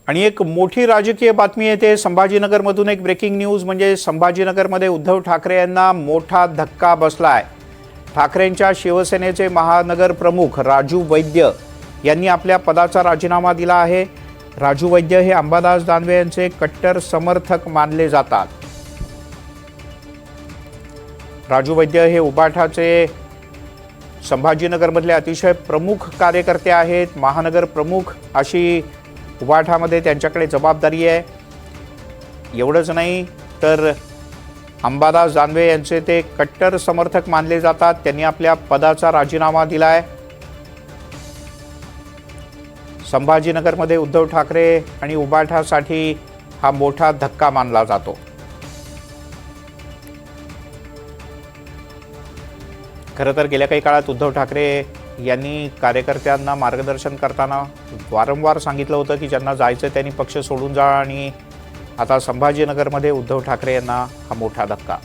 आणि एक मोठी राजकीय बातमी येते संभाजीनगरमधून। एक ब्रेकिंग न्यूज म्हणजे संभाजीनगरमध्ये उद्धव ठाकरे यांना मोठा धक्का बसलाय। ठाकरेंच्या शिवसेनेचे महानगर प्रमुख राजू वैद्य यांनी आपल्या पदाचा राजीनामा दिला आहे। राजू वैद्य हे अंबादास दानवे यांचे कट्टर समर्थक मानले जातात। राजू वैद्य हे उबाठाचे संभाजीनगरमधले अतिशय प्रमुख कार्यकर्ते आहेत। महानगर प्रमुख अशी उबाठामध्ये त्यांच्याकडे जबाबदारी आहे। एवढंच नाही तर अंबादास दानवे यांचे ते कट्टर समर्थक मानले जातात। त्यांनी आपल्या पदाचा राजीनामा दिलाय। संभाजीनगरमध्ये उद्धव ठाकरे आणि उबाठासाठी हा मोठा धक्का मानला जातो। खरं तर गेल्या काही काळात उद्धव ठाकरे यांनी कार्यकर्त्यांना मार्गदर्शन करताना वारंवार सांगितलं होतं की ज्यांना जायचं त्यांनी पक्ष सोडून जा, आणि आता संभाजीनगरमध्ये उद्धव ठाकरे यांना हा मोठा धक्का।